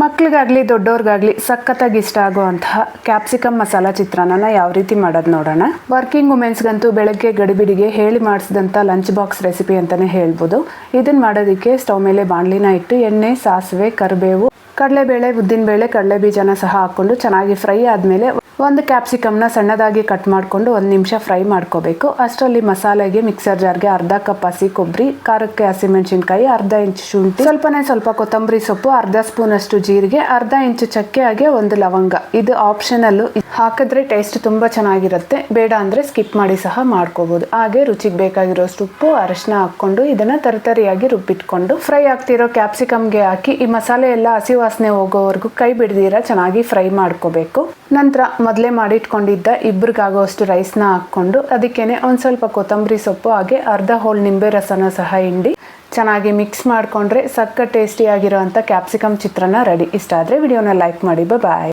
ಮಕ್ಕಳಿಗಾಗಲಿ ದೊಡ್ಡವ್ರಿಗಾಗಲಿ ಸಖತ್ತಾಗಿ ಇಷ್ಟ ಆಗುವಂತಹ ಕ್ಯಾಪ್ಸಿಕಮ್ ಮಸಾಲ ಚಿತ್ರಾನ್ನ ಯಾವ ರೀತಿ ಮಾಡೋದು ನೋಡೋಣ. ವರ್ಕಿಂಗ್ ವುಮೆನ್ಸ್ಗಂತೂ ಬೆಳಗ್ಗೆ ಗಡಿಬಿಡಿಗೆ ಹೇಳಿ ಮಾಡಿಸಿದಂಥ ಲಂಚ್ ಬಾಕ್ಸ್ ರೆಸಿಪಿ ಅಂತಲೇ ಹೇಳ್ಬೋದು. ಇದನ್ನು ಮಾಡೋದಕ್ಕೆ ಸ್ಟವ್ ಮೇಲೆ ಬಾಣಲಿನ ಇಟ್ಟು ಎಣ್ಣೆ, ಸಾಸಿವೆ, ಕರಿಬೇವು, ಕಡಲೆಬೇಳೆ, ಉದ್ದಿನಬೇಳೆ, ಕಡಲೆ ಬೀಜನ ಸಹ ಹಾಕ್ಕೊಂಡು ಚೆನ್ನಾಗಿ ಫ್ರೈ ಆದಮೇಲೆ ಒಂದು ಕ್ಯಾಪ್ಸಿಕಮ್ನ ಸಣ್ಣದಾಗಿ ಕಟ್ ಮಾಡಿಕೊಂಡು 1 ನಿಮಿಷ ಫ್ರೈ ಮಾಡ್ಕೋಬೇಕು. ಅಷ್ಟರಲ್ಲಿ ಮಸಾಲೆಗೆ ಮಿಕ್ಸರ್ ಜಾರ್ಗೆ ಅರ್ಧ ಕಪ್ ಹಸಿ ಕೊಬ್ಬರಿ, ಖಾರಕ್ಕೆ ಹಸಿಮೆಣಸಿನ್ಕಾಯಿ, ಅರ್ಧ ಇಂಚು ಶುಂಠಿ, ಸ್ವಲ್ಪ ಕೊತ್ತಂಬರಿ ಸೊಪ್ಪು, ಅರ್ಧ ಸ್ಪೂನ್ ಅಷ್ಟು ಜೀರಿಗೆ, ಅರ್ಧ ಇಂಚು ಚಕ್ಕೆ, ಹಾಗೆ 1 ಲವಂಗ. ಇದು ಆಪ್ಷನಲ್ಲು, ಹಾಕಿದ್ರೆ ಟೇಸ್ಟ್ ತುಂಬ ಚೆನ್ನಾಗಿರುತ್ತೆ. ಬೇಡ ಅಂದರೆ ಸ್ಕಿಪ್ ಮಾಡಿ ಸಹ ಮಾಡ್ಕೋಬೋದು. ಹಾಗೆ ರುಚಿಗೆ ಬೇಕಾಗಿರೋಷ್ಟು ಉಪ್ಪು, ಅರಿಶಿನ ಹಾಕ್ಕೊಂಡು ಇದನ್ನು ತರಿತರಿಯಾಗಿ ರುಬ್ಬಿಟ್ಕೊಂಡು ಫ್ರೈ ಆಗ್ತಿರೋ ಕ್ಯಾಪ್ಸಿಕಮ್ಗೆ ಹಾಕಿ ಈ ಮಸಾಲೆ ಎಲ್ಲ ಹಸಿ ವಾಸನೆ ಹೋಗೋವರೆಗೂ ಕೈ ಬಿಡದಿರ ಚೆನ್ನಾಗಿ ಫ್ರೈ ಮಾಡ್ಕೋಬೇಕು. ನಂತರ ಮೊದಲೇ ಮಾಡಿಟ್ಕೊಂಡಿದ್ದ ಇಬ್ಬರಿಗಾಗೋಷ್ಟು ರೈಸ್ನ ಹಾಕ್ಕೊಂಡು ಅದಕ್ಕೇನೆ ಒಂದು ಸ್ವಲ್ಪ ಕೊತ್ತಂಬರಿ ಸೊಪ್ಪು ಹಾಗೆ ಅರ್ಧ ಹೋಳು ನಿಂಬೆ ರಸನ ಸಹ ಹಿಂಡಿ ಚೆನ್ನಾಗಿ ಮಿಕ್ಸ್ ಮಾಡಿಕೊಂಡ್ರೆ ಸಕ್ಕ ಟೇಸ್ಟಿಯಾಗಿರೋವಂಥ ಕ್ಯಾಪ್ಸಿಕಮ್ ಚಿತ್ರಾನ್ನ ರೆಡಿ. ಇಷ್ಟ ಆದರೆ ವಿಡಿಯೋನ ಲೈಕ್ ಮಾಡಿ. ಬಾಯ್.